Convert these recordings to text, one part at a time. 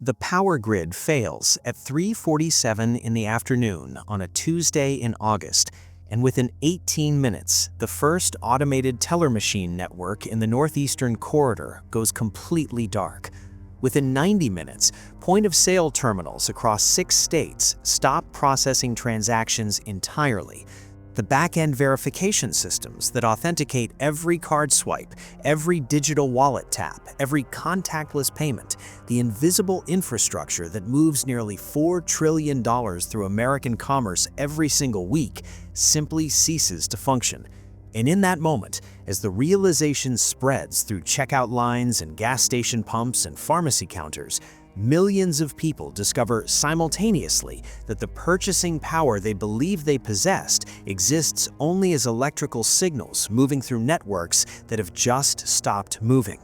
The power grid fails at 3:47 in the afternoon on a Tuesday in August, and within 18 minutes, the first automated teller machine network in the northeastern corridor goes completely dark. Within 90 minutes, point-of-sale terminals across 6 states stop processing transactions entirely. The back-end verification systems that authenticate every card swipe, every digital wallet tap, every contactless payment, the invisible infrastructure that moves nearly $4 trillion through American commerce every single week, simply ceases to function. And in that moment, as the realization spreads through checkout lines and gas station pumps and pharmacy counters, millions of people discover simultaneously that the purchasing power they believed they possessed exists only as electrical signals moving through networks that have just stopped moving.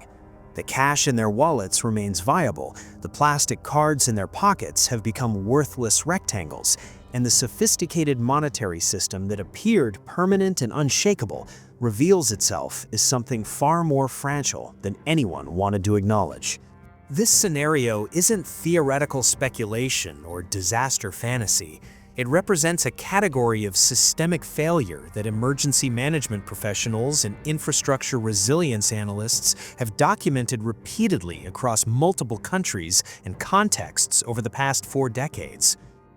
The cash in their wallets remains viable, the plastic cards in their pockets have become worthless rectangles, and the sophisticated monetary system that appeared permanent and unshakable reveals itself as something far more fragile than anyone wanted to acknowledge. This scenario isn't theoretical speculation or disaster fantasy. It represents a category of systemic failure that emergency management professionals and infrastructure resilience analysts have documented repeatedly across multiple countries and contexts over the past 4 decades.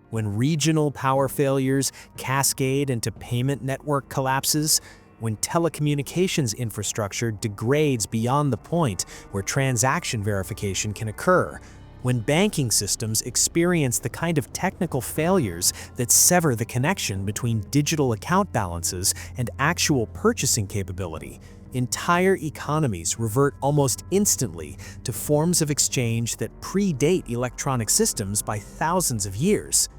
When regional power failures cascade into payment network collapses, when telecommunications infrastructure degrades beyond the point where transaction verification can occur, when banking systems experience the kind of technical failures that sever the connection between digital account balances and actual purchasing capability, entire economies revert almost instantly to forms of exchange that predate electronic systems by thousands of years.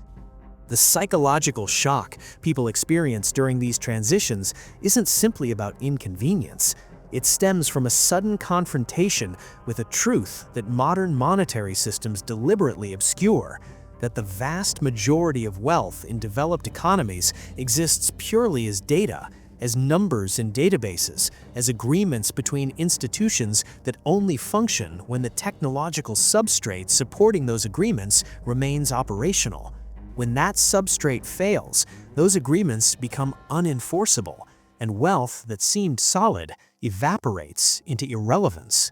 The psychological shock people experience during these transitions isn't simply about inconvenience. It stems from a sudden confrontation with a truth that modern monetary systems deliberately obscure: that the vast majority of wealth in developed economies exists purely as data, as numbers in databases, as agreements between institutions that only function when the technological substrate supporting those agreements remains operational. When that substrate fails, those agreements become unenforceable, and wealth that seemed solid evaporates into irrelevance.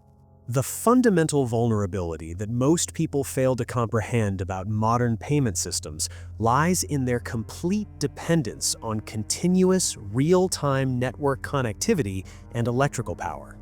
The fundamental vulnerability that most people fail to comprehend about modern payment systems lies in their complete dependence on continuous, real-time network connectivity and electrical power.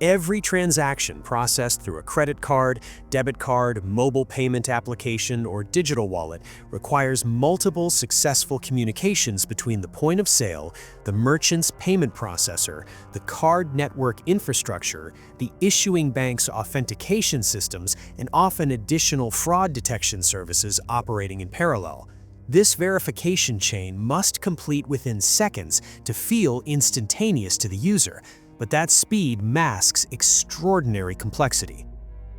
Every transaction processed through a credit card, debit card, mobile payment application, or digital wallet requires multiple successful communications between the point of sale, the merchant's payment processor, the card network infrastructure, the issuing bank's authentication systems, and often additional fraud detection services operating in parallel. This verification chain must complete within seconds to feel instantaneous to the user, but that speed masks extraordinary complexity.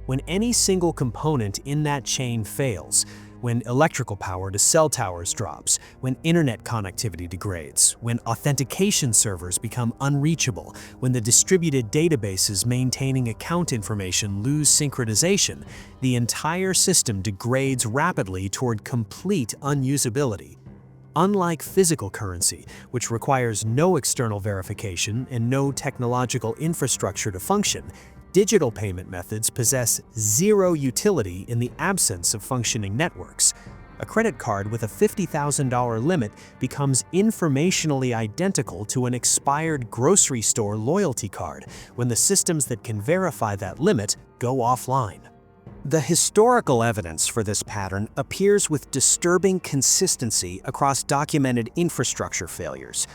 When any single component in that chain fails, when electrical power to cell towers drops, when internet connectivity degrades, when authentication servers become unreachable, when the distributed databases maintaining account information lose synchronization, the entire system degrades rapidly toward complete unusability. Unlike physical currency, which requires no external verification and no technological infrastructure to function, digital payment methods possess zero utility in the absence of functioning networks. A credit card with a $50,000 limit becomes informationally identical to an expired grocery store loyalty card when the systems that can verify that limit go offline. The historical evidence for this pattern appears with disturbing consistency across documented infrastructure failures.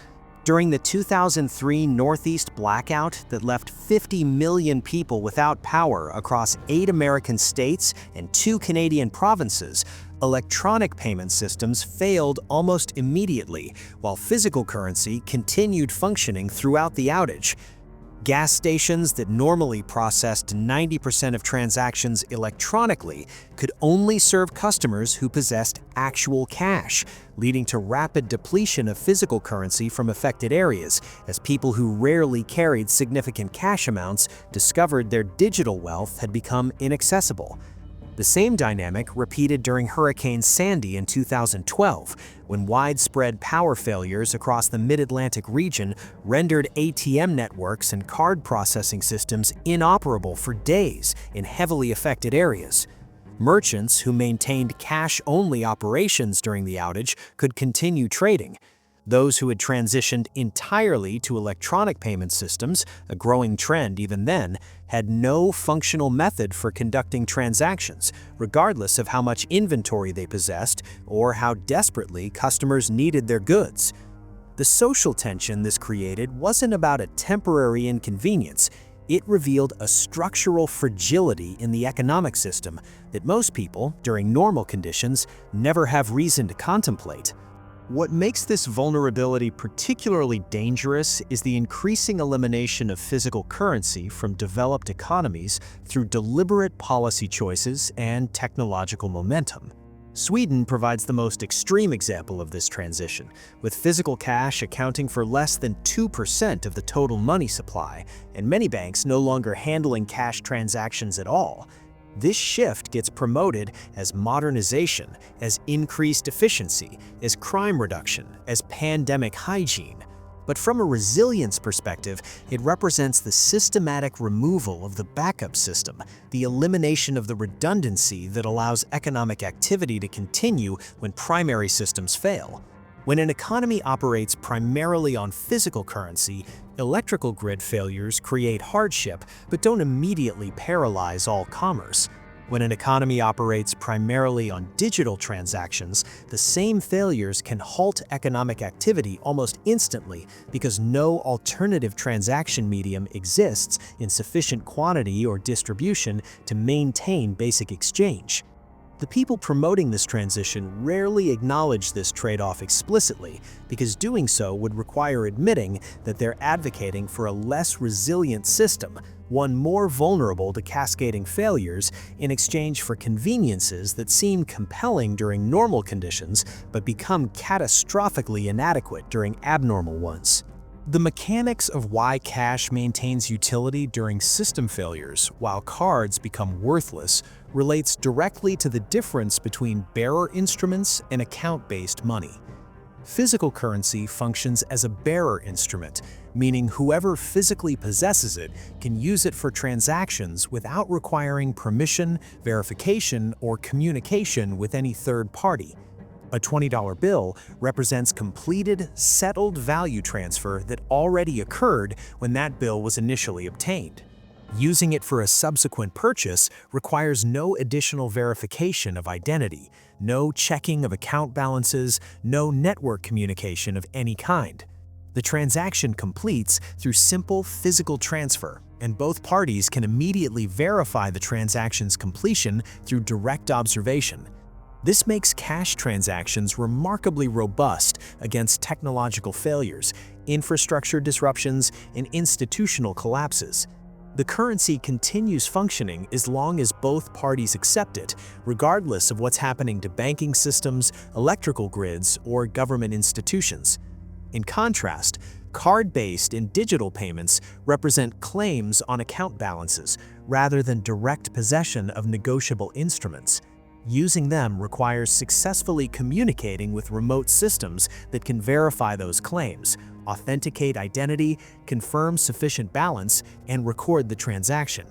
During the 2003 Northeast blackout that left 50 million people without power across 8 American states and 2 Canadian provinces, electronic payment systems failed almost immediately, while physical currency continued functioning throughout the outage. Gas stations that normally processed 90% of transactions electronically could only serve customers who possessed actual cash, leading to rapid depletion of physical currency from affected areas, as people who rarely carried significant cash amounts discovered their digital wealth had become inaccessible. The same dynamic repeated during Hurricane Sandy in 2012, when widespread power failures across the Mid-Atlantic region rendered ATM networks and card processing systems inoperable for days in heavily affected areas. Merchants who maintained cash-only operations during the outage could continue trading. Those who had transitioned entirely to electronic payment systems, a growing trend even then, had no functional method for conducting transactions, regardless of how much inventory they possessed or how desperately customers needed their goods. The social tension this created wasn't about a temporary inconvenience. It revealed a structural fragility in the economic system that most people, during normal conditions, never have reason to contemplate. What makes this vulnerability particularly dangerous is the increasing elimination of physical currency from developed economies through deliberate policy choices and technological momentum. Sweden provides the most extreme example of this transition, with physical cash accounting for less than 2% of the total money supply, and many banks no longer handling cash transactions at all. This shift gets promoted as modernization, as increased efficiency, as crime reduction, as pandemic hygiene. But from a resilience perspective, it represents the systematic removal of the backup system, the elimination of the redundancy that allows economic activity to continue when primary systems fail. When an economy operates primarily on physical currency, electrical grid failures create hardship but don't immediately paralyze all commerce. When an economy operates primarily on digital transactions, the same failures can halt economic activity almost instantly because no alternative transaction medium exists in sufficient quantity or distribution to maintain basic exchange. The people promoting this transition rarely acknowledge this trade-off explicitly, because doing so would require admitting that they're advocating for a less resilient system, one more vulnerable to cascading failures, in exchange for conveniences that seem compelling during normal conditions but become catastrophically inadequate during abnormal ones. The mechanics of why cash maintains utility during system failures while cards become worthless relates directly to the difference between bearer instruments and account-based money. Physical currency functions as a bearer instrument, meaning whoever physically possesses it can use it for transactions without requiring permission, verification, or communication with any third party. A $20 bill represents completed, settled value transfer that already occurred when that bill was initially obtained. Using it for a subsequent purchase requires no additional verification of identity, no checking of account balances, no network communication of any kind. The transaction completes through simple physical transfer, and both parties can immediately verify the transaction's completion through direct observation. This makes cash transactions remarkably robust against technological failures, infrastructure disruptions, and institutional collapses. The currency continues functioning as long as both parties accept it, regardless of what's happening to banking systems, electrical grids, or government institutions. In contrast, card-based and digital payments represent claims on account balances rather than direct possession of negotiable instruments. Using them requires successfully communicating with remote systems that can verify those claims, authenticate identity, confirm sufficient balance, and record the transaction.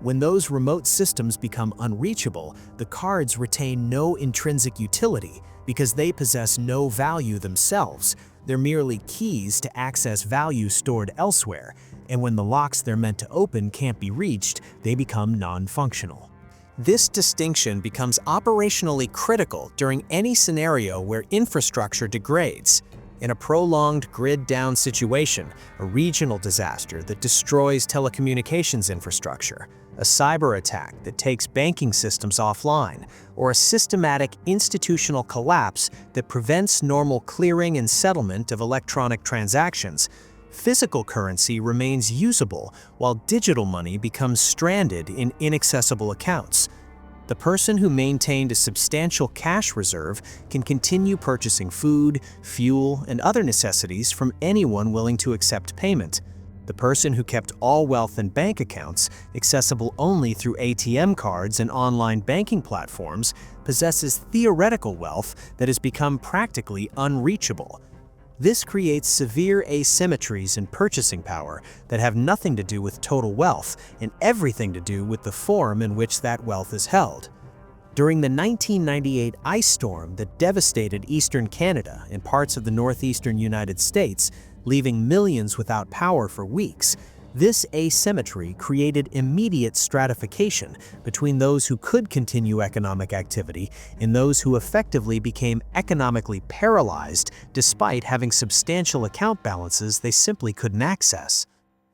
When those remote systems become unreachable, the cards retain no intrinsic utility because they possess no value themselves. They're merely keys to access value stored elsewhere, and when the locks they're meant to open can't be reached, they become non-functional. This distinction becomes operationally critical during any scenario where infrastructure degrades. In a prolonged grid-down situation, a regional disaster that destroys telecommunications infrastructure, a cyber attack that takes banking systems offline, or a systematic institutional collapse that prevents normal clearing and settlement of electronic transactions, physical currency remains usable while digital money becomes stranded in inaccessible accounts. The person who maintained a substantial cash reserve can continue purchasing food, fuel, and other necessities from anyone willing to accept payment. The person who kept all wealth in bank accounts, accessible only through ATM cards and online banking platforms, possesses theoretical wealth that has become practically unreachable. This creates severe asymmetries in purchasing power that have nothing to do with total wealth and everything to do with the form in which that wealth is held. During the 1998 ice storm that devastated eastern Canada and parts of the northeastern United States, leaving millions without power for weeks, this asymmetry created immediate stratification between those who could continue economic activity and those who effectively became economically paralyzed despite having substantial account balances they simply couldn't access.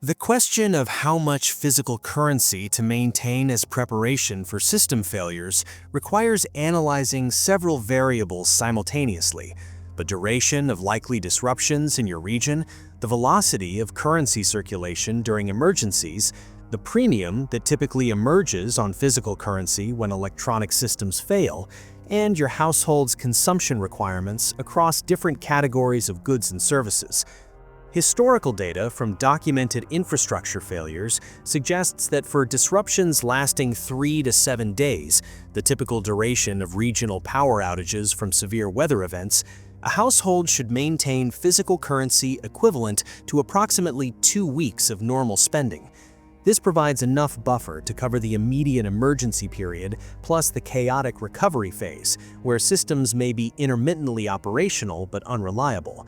The question of how much physical currency to maintain as preparation for system failures requires analyzing several variables simultaneously: the duration of likely disruptions in your region, the velocity of currency circulation during emergencies, the premium that typically emerges on physical currency when electronic systems fail, and your household's consumption requirements across different categories of goods and services. Historical data from documented infrastructure failures suggests that for disruptions lasting 3 to 7 days, the typical duration of regional power outages from severe weather events, a household should maintain physical currency equivalent to approximately 2 weeks of normal spending. This provides enough buffer to cover the immediate emergency period plus the chaotic recovery phase, where systems may be intermittently operational but unreliable.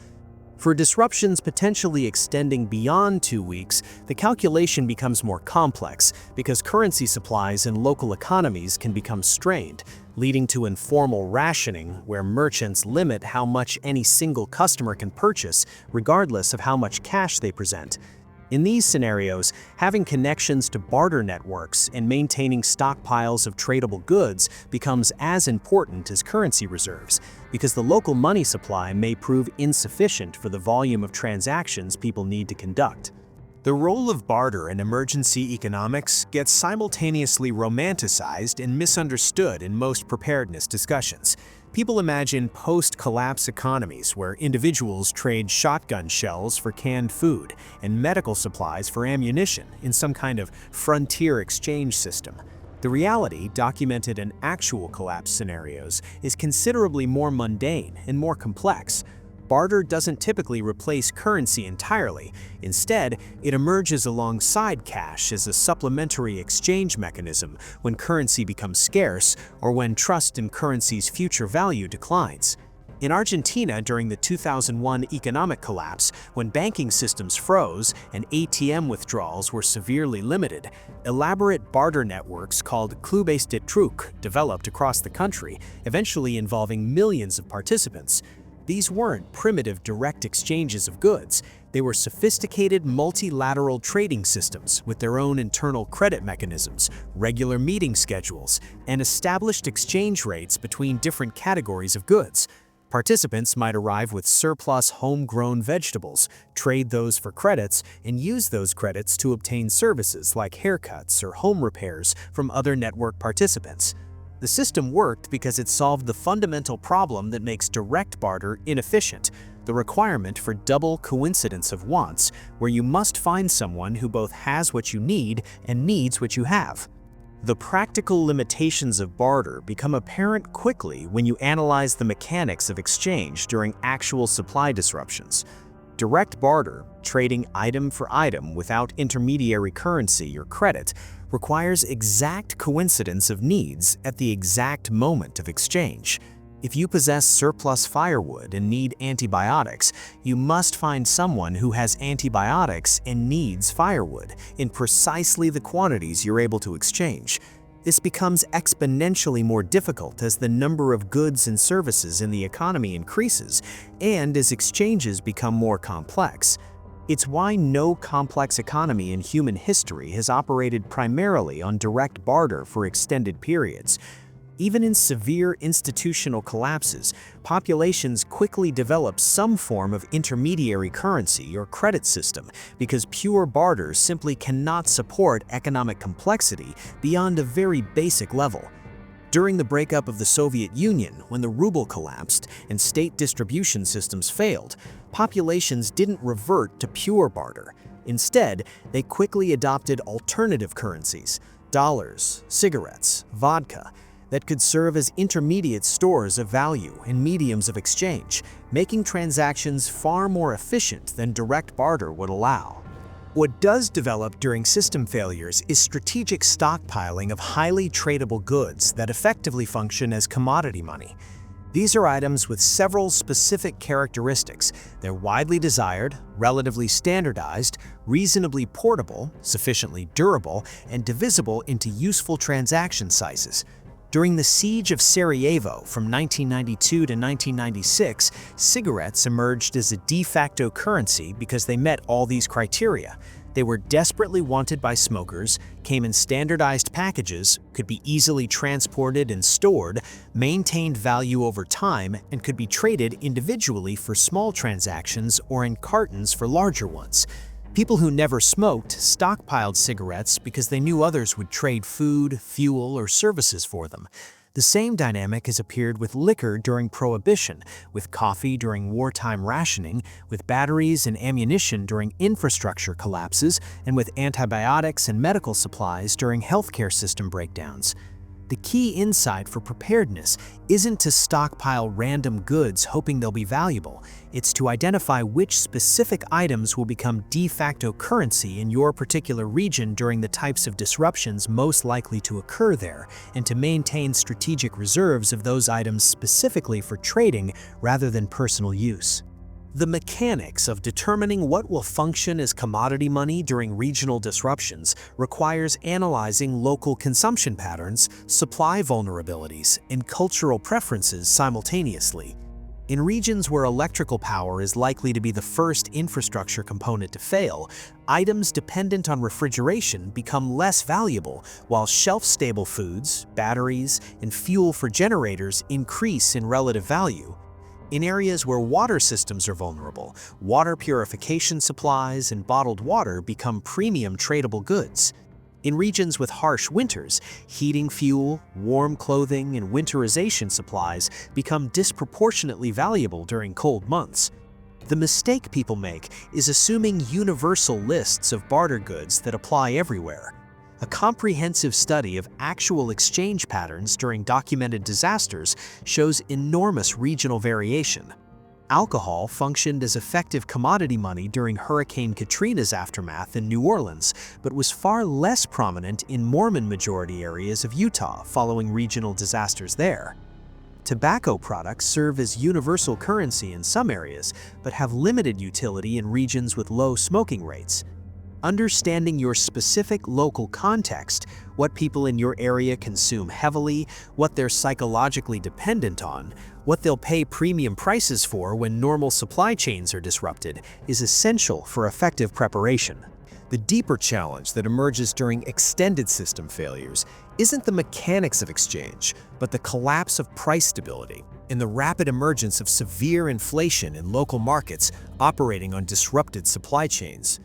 For disruptions potentially extending beyond 2 weeks, the calculation becomes more complex because currency supplies in local economies can become strained, leading to informal rationing where merchants limit how much any single customer can purchase, regardless of how much cash they present. In these scenarios, having connections to barter networks and maintaining stockpiles of tradable goods becomes as important as currency reserves, because the local money supply may prove insufficient for the volume of transactions people need to conduct. The role of barter in emergency economics gets simultaneously romanticized and misunderstood in most preparedness discussions. People imagine post-collapse economies where individuals trade shotgun shells for canned food and medical supplies for ammunition in some kind of frontier exchange system. The reality, documented in actual collapse scenarios, is considerably more mundane and more complex. Barter doesn't typically replace currency entirely. Instead, it emerges alongside cash as a supplementary exchange mechanism when currency becomes scarce or when trust in currency's future value declines. In Argentina during the 2001 economic collapse, when banking systems froze and ATM withdrawals were severely limited, elaborate barter networks called clubes de truc developed across the country, eventually involving millions of participants. These weren't primitive direct exchanges of goods. They were sophisticated multilateral trading systems with their own internal credit mechanisms, regular meeting schedules, and established exchange rates between different categories of goods. Participants might arrive with surplus homegrown vegetables, trade those for credits, and use those credits to obtain services like haircuts or home repairs from other network participants. The system worked because it solved the fundamental problem that makes direct barter inefficient: the requirement for double coincidence of wants, where you must find someone who both has what you need and needs what you have. The practical limitations of barter become apparent quickly when you analyze the mechanics of exchange during actual supply disruptions. Direct barter, trading item for item without intermediary currency or credit, requires exact coincidence of needs at the exact moment of exchange. If you possess surplus firewood and need antibiotics, you must find someone who has antibiotics and needs firewood in precisely the quantities you're able to exchange. This becomes exponentially more difficult as the number of goods and services in the economy increases and as exchanges become more complex. It's why no complex economy in human history has operated primarily on direct barter for extended periods. Even in severe institutional collapses, populations quickly develop some form of intermediary currency or credit system because pure barter simply cannot support economic complexity beyond a very basic level. During the breakup of the Soviet Union, when the ruble collapsed and state distribution systems failed, populations didn't revert to pure barter. Instead, they quickly adopted alternative currencies, dollars, cigarettes, vodka, that could serve as intermediate stores of value and mediums of exchange, making transactions far more efficient than direct barter would allow. What does develop during system failures is strategic stockpiling of highly tradable goods that effectively function as commodity money. These are items with several specific characteristics. They're widely desired, relatively standardized, reasonably portable, sufficiently durable, and divisible into useful transaction sizes. During the Siege of Sarajevo from 1992 to 1996, cigarettes emerged as a de facto currency because they met all these criteria. They were desperately wanted by smokers, came in standardized packages, could be easily transported and stored, maintained value over time, and could be traded individually for small transactions or in cartons for larger ones. People who never smoked stockpiled cigarettes because they knew others would trade food, fuel, or services for them. The same dynamic has appeared with liquor during Prohibition, with coffee during wartime rationing, with batteries and ammunition during infrastructure collapses, and with antibiotics and medical supplies during healthcare system breakdowns. The key insight for preparedness isn't to stockpile random goods hoping they'll be valuable. It's to identify which specific items will become de facto currency in your particular region during the types of disruptions most likely to occur there, and to maintain strategic reserves of those items specifically for trading rather than personal use. The mechanics of determining what will function as commodity money during regional disruptions requires analyzing local consumption patterns, supply vulnerabilities, and cultural preferences simultaneously. In regions where electrical power is likely to be the first infrastructure component to fail, items dependent on refrigeration become less valuable, while shelf-stable foods, batteries, and fuel for generators increase in relative value. In areas where water systems are vulnerable, water purification supplies and bottled water become premium tradable goods. In regions with harsh winters, heating fuel, warm clothing, and winterization supplies become disproportionately valuable during cold months. The mistake people make is assuming universal lists of barter goods that apply everywhere. A comprehensive study of actual exchange patterns during documented disasters shows enormous regional variation. Alcohol functioned as effective commodity money during Hurricane Katrina's aftermath in New Orleans, but was far less prominent in Mormon-majority areas of Utah following regional disasters there. Tobacco products serve as universal currency in some areas, but have limited utility in regions with low smoking rates. Understanding your specific local context, what people in your area consume heavily, what they're psychologically dependent on, what they'll pay premium prices for when normal supply chains are disrupted, is essential for effective preparation. The deeper challenge that emerges during extended system failures isn't the mechanics of exchange, but the collapse of price stability and the rapid emergence of severe inflation in local markets operating on disrupted supply chains.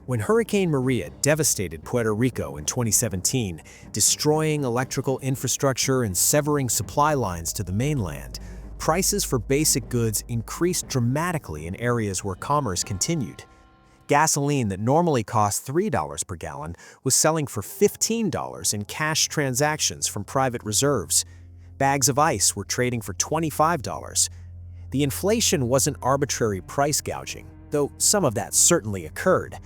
When Hurricane Maria devastated Puerto Rico in 2017, destroying electrical infrastructure and severing supply lines to the mainland, prices for basic goods increased dramatically in areas where commerce continued. Gasoline that normally cost $3 per gallon was selling for $15 in cash transactions from private reserves. Bags of ice were trading for $25. The inflation wasn't arbitrary price gouging, though some of that certainly occurred.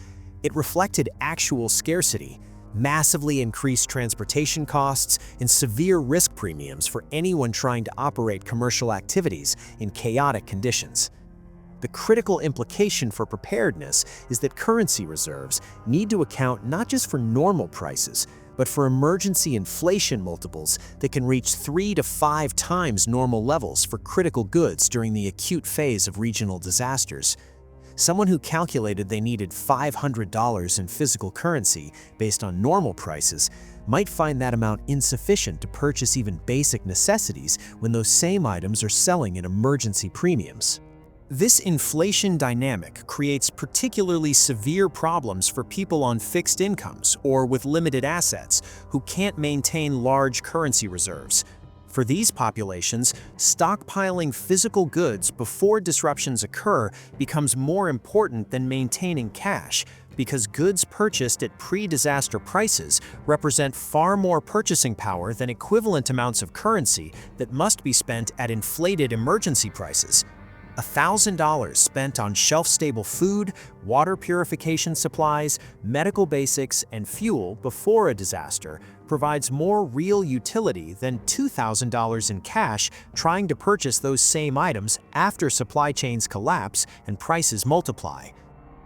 It reflected actual scarcity, massively increased transportation costs, and severe risk premiums for anyone trying to operate commercial activities in chaotic conditions. The critical implication for preparedness is that currency reserves need to account not just for normal prices, but for emergency inflation multiples that can reach 3 to 5 times normal levels for critical goods during the acute phase of regional disasters. Someone who calculated they needed $500 in physical currency based on normal prices might find that amount insufficient to purchase even basic necessities when those same items are selling at emergency premiums. This inflation dynamic creates particularly severe problems for people on fixed incomes or with limited assets who can't maintain large currency reserves. For these populations, stockpiling physical goods before disruptions occur becomes more important than maintaining cash, because goods purchased at pre-disaster prices represent far more purchasing power than equivalent amounts of currency that must be spent at inflated emergency prices. $1,000 spent on shelf-stable food, water purification supplies, medical basics, and fuel before a disaster provides more real utility than $2,000 in cash trying to purchase those same items after supply chains collapse and prices multiply.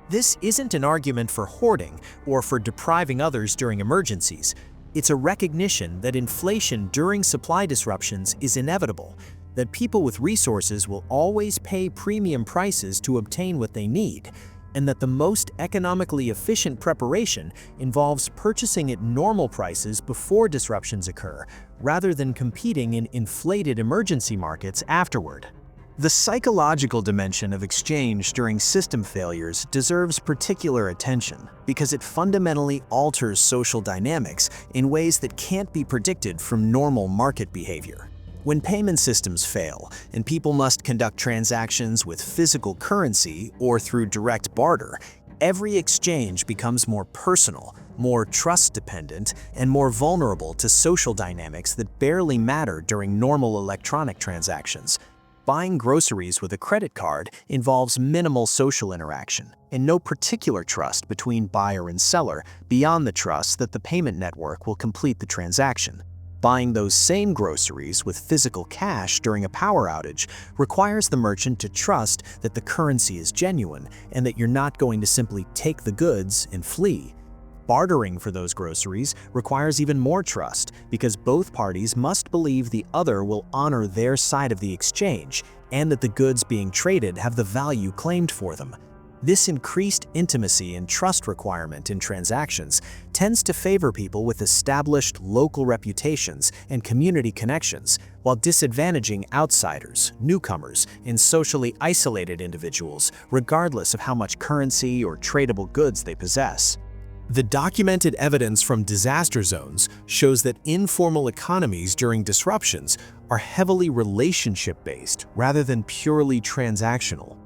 This isn't an argument for hoarding or for depriving others during emergencies. It's a recognition that inflation during supply disruptions is inevitable, that people with resources will always pay premium prices to obtain what they need, and that the most economically efficient preparation involves purchasing at normal prices before disruptions occur, rather than competing in inflated emergency markets afterward. The psychological dimension of exchange during system failures deserves particular attention because it fundamentally alters social dynamics in ways that can't be predicted from normal market behavior. When payment systems fail and people must conduct transactions with physical currency or through direct barter, every exchange becomes more personal, more trust-dependent, and more vulnerable to social dynamics that barely matter during normal electronic transactions. Buying groceries with a credit card involves minimal social interaction and no particular trust between buyer and seller beyond the trust that the payment network will complete the transaction. Buying those same groceries with physical cash during a power outage requires the merchant to trust that the currency is genuine and that you're not going to simply take the goods and flee. Bartering for those groceries requires even more trust because both parties must believe the other will honor their side of the exchange and that the goods being traded have the value claimed for them. This increased intimacy and trust requirement in transactions tends to favor people with established local reputations and community connections, while disadvantaging outsiders, newcomers, and socially isolated individuals, regardless of how much currency or tradable goods they possess. The documented evidence from disaster zones shows that informal economies during disruptions are heavily relationship-based rather than purely transactional.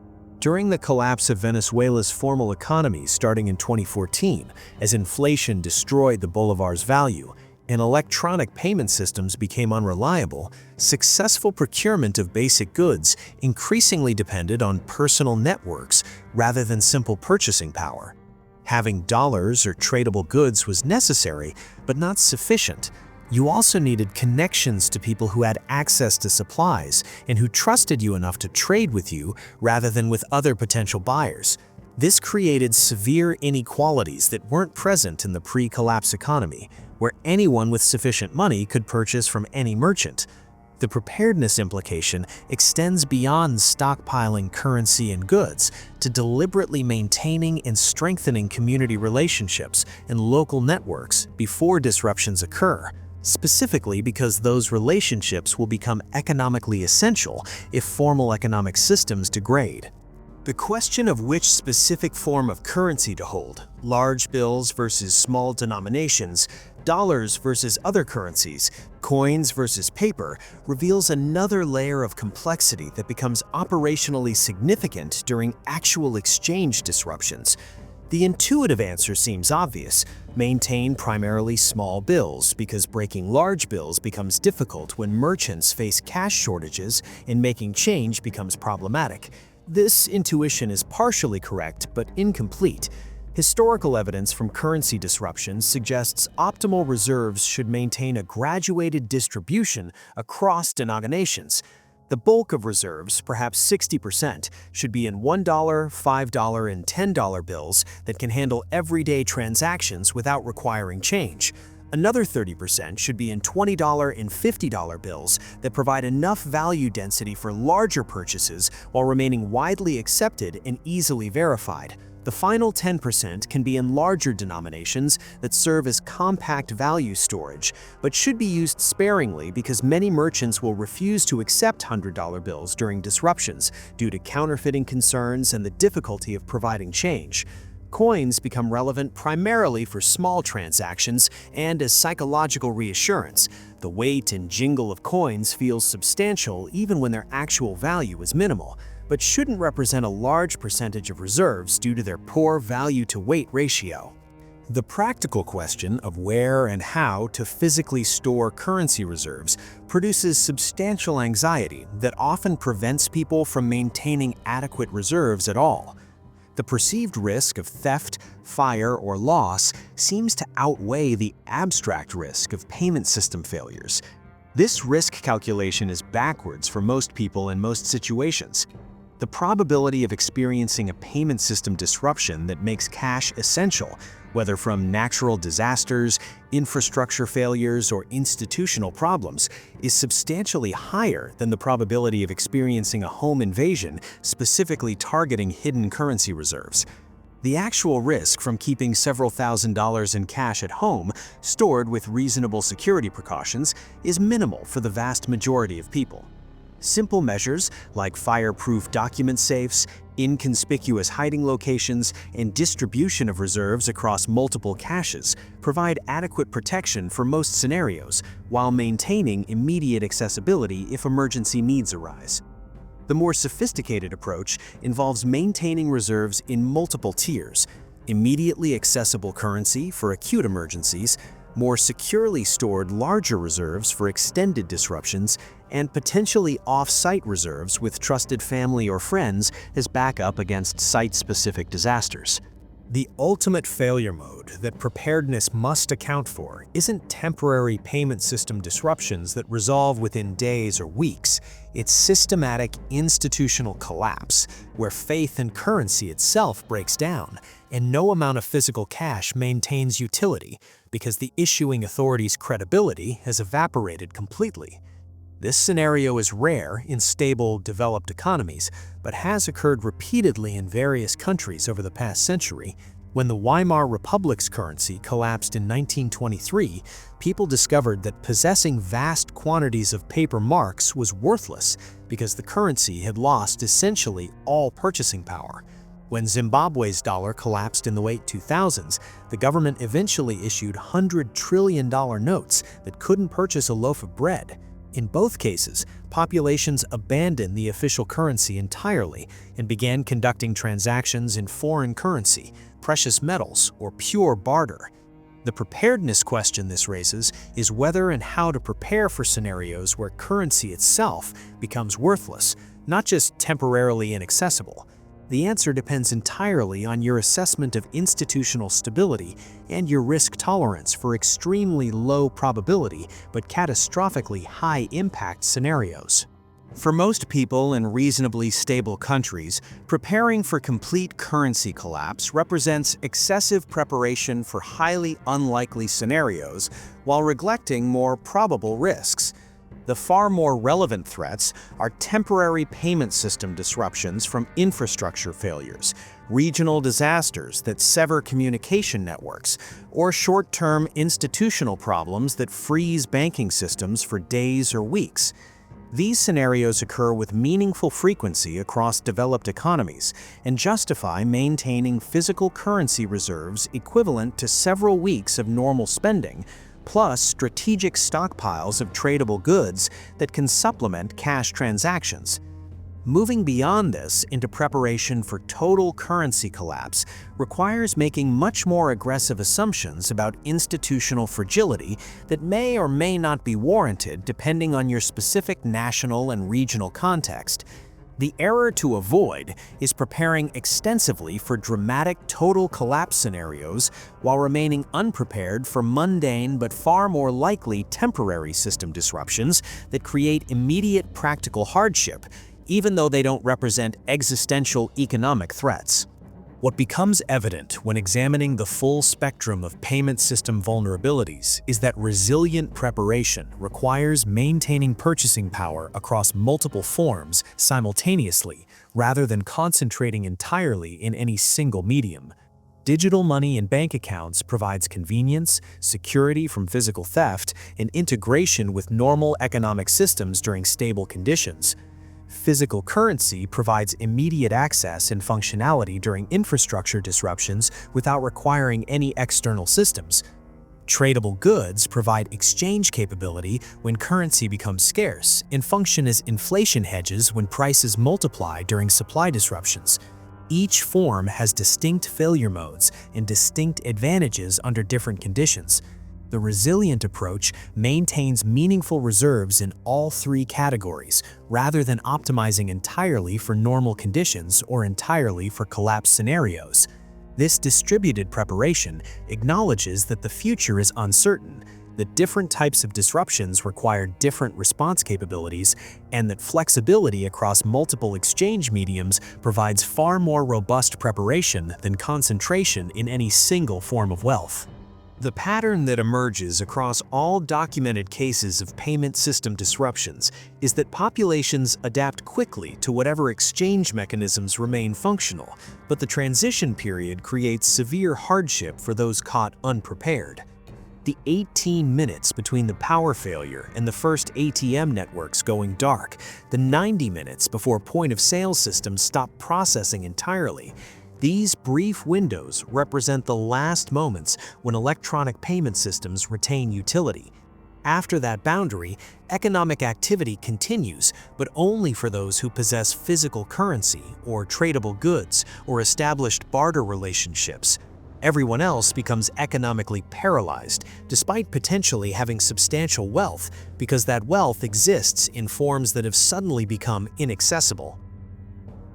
During the collapse of Venezuela's formal economy starting in 2014, as inflation destroyed the bolivar's value and electronic payment systems became unreliable, successful procurement of basic goods increasingly depended on personal networks rather than simple purchasing power. Having dollars or tradable goods was necessary, but not sufficient. You also needed connections to people who had access to supplies and who trusted you enough to trade with you rather than with other potential buyers. This created severe inequalities that weren't present in the pre-collapse economy, where anyone with sufficient money could purchase from any merchant. The preparedness implication extends beyond stockpiling currency and goods to deliberately maintaining and strengthening community relationships and local networks before disruptions occur, specifically because those relationships will become economically essential if formal economic systems degrade. The question of which specific form of currency to hold, large bills versus small denominations, dollars versus other currencies, coins versus paper, reveals another layer of complexity that becomes operationally significant during actual exchange disruptions. The intuitive answer seems obvious: maintain primarily small bills because breaking large bills becomes difficult when merchants face cash shortages and making change becomes problematic. This intuition is partially correct but incomplete. Historical evidence from currency disruptions suggests optimal reserves should maintain a graduated distribution across denominations. The bulk of reserves, perhaps 60%, should be in $1, $5, and $10 bills that can handle everyday transactions without requiring change. Another 30% should be in $20 and $50 bills that provide enough value density for larger purchases while remaining widely accepted and easily verified. The final 10% can be in larger denominations that serve as compact value storage, but should be used sparingly because many merchants will refuse to accept $100 bills during disruptions due to counterfeiting concerns and the difficulty of providing change. Coins become relevant primarily for small transactions and as psychological reassurance. The weight and jingle of coins feels substantial even when their actual value is minimal. but shouldn't represent a large percentage of reserves due to their poor value-to-weight ratio. The practical question of where and how to physically store currency reserves produces substantial anxiety that often prevents people from maintaining adequate reserves at all. The perceived risk of theft, fire, or loss seems to outweigh the abstract risk of payment system failures. This risk calculation is backwards for most people in most situations. The probability of experiencing a payment system disruption that makes cash essential, whether from natural disasters, infrastructure failures, or institutional problems, is substantially higher than the probability of experiencing a home invasion specifically targeting hidden currency reserves. The actual risk from keeping several $1,000s in cash at home, stored with reasonable security precautions, is minimal for the vast majority of people. Simple measures like fireproof document safes, inconspicuous hiding locations, and distribution of reserves across multiple caches provide adequate protection for most scenarios while maintaining immediate accessibility if emergency needs arise. The more sophisticated approach involves maintaining reserves in multiple tiers: immediately accessible currency for acute emergencies, more securely stored larger reserves for extended disruptions, and potentially off-site reserves with trusted family or friends as backup against site-specific disasters. The ultimate failure mode that preparedness must account for isn't temporary payment system disruptions that resolve within days or weeks. It's systematic institutional collapse, where faith in currency itself breaks down, and no amount of physical cash maintains utility because the issuing authority's credibility has evaporated completely. This scenario is rare in stable, developed economies, but has occurred repeatedly in various countries over the past century. When the Weimar Republic's currency collapsed in 1923, people discovered that possessing vast quantities of paper marks was worthless because the currency had lost essentially all purchasing power. When Zimbabwe's dollar collapsed in the late 2000s, the government eventually issued $100 trillion notes that couldn't purchase a loaf of bread. In both cases, populations abandoned the official currency entirely and began conducting transactions in foreign currency, precious metals, or pure barter. The preparedness question this raises is whether and how to prepare for scenarios where currency itself becomes worthless, not just temporarily inaccessible. The answer depends entirely on your assessment of institutional stability and your risk tolerance for extremely low probability but catastrophically high impact scenarios. For most people in reasonably stable countries, preparing for complete currency collapse represents excessive preparation for highly unlikely scenarios while neglecting more probable risks. The far more relevant threats are temporary payment system disruptions from infrastructure failures, regional disasters that sever communication networks, or short-term institutional problems that freeze banking systems for days or weeks. These scenarios occur with meaningful frequency across developed economies and justify maintaining physical currency reserves equivalent to several weeks of normal spending, plus strategic stockpiles of tradable goods that can supplement cash transactions. Moving beyond this into preparation for total currency collapse requires making much more aggressive assumptions about institutional fragility that may or may not be warranted depending on your specific national and regional context. The error to avoid is preparing extensively for dramatic total collapse scenarios while remaining unprepared for mundane but far more likely temporary system disruptions that create immediate practical hardship, even though they don't represent existential economic threats. What becomes evident when examining the full spectrum of payment system vulnerabilities is that resilient preparation requires maintaining purchasing power across multiple forms simultaneously, rather than concentrating entirely in any single medium. Digital money in bank accounts provides convenience, security from physical theft, and integration with normal economic systems during stable conditions. Physical currency provides immediate access and functionality during infrastructure disruptions without requiring any external systems. Tradable goods provide exchange capability when currency becomes scarce and function as inflation hedges when prices multiply during supply disruptions. Each form has distinct failure modes and distinct advantages under different conditions. The resilient approach maintains meaningful reserves in all three categories, rather than optimizing entirely for normal conditions or entirely for collapse scenarios. This distributed preparation acknowledges that the future is uncertain, that different types of disruptions require different response capabilities, and that flexibility across multiple exchange mediums provides far more robust preparation than concentration in any single form of wealth. The pattern that emerges across all documented cases of payment system disruptions is that populations adapt quickly to whatever exchange mechanisms remain functional, but the transition period creates severe hardship for those caught unprepared. The 18 minutes between the power failure and the first ATM networks going dark, the 90 minutes before point-of-sale systems stop processing entirely, these brief windows represent the last moments when electronic payment systems retain utility. After that boundary, economic activity continues, but only for those who possess physical currency or tradable goods or established barter relationships. Everyone else becomes economically paralyzed, despite potentially having substantial wealth, because that wealth exists in forms that have suddenly become inaccessible.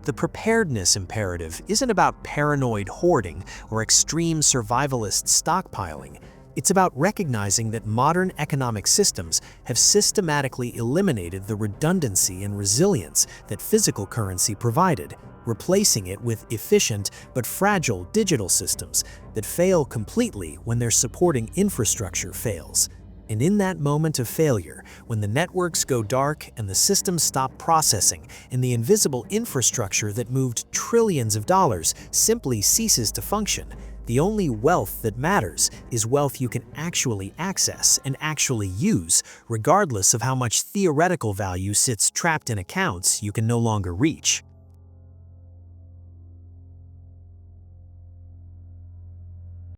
The preparedness imperative isn't about paranoid hoarding or extreme survivalist stockpiling. It's about recognizing that modern economic systems have systematically eliminated the redundancy and resilience that physical currency provided, replacing it with efficient but fragile digital systems that fail completely when their supporting infrastructure fails. And in that moment of failure, when the networks go dark and the systems stop processing and the invisible infrastructure that moved trillions of dollars simply ceases to function, the only wealth that matters is wealth you can actually access and actually use, regardless of how much theoretical value sits trapped in accounts you can no longer reach.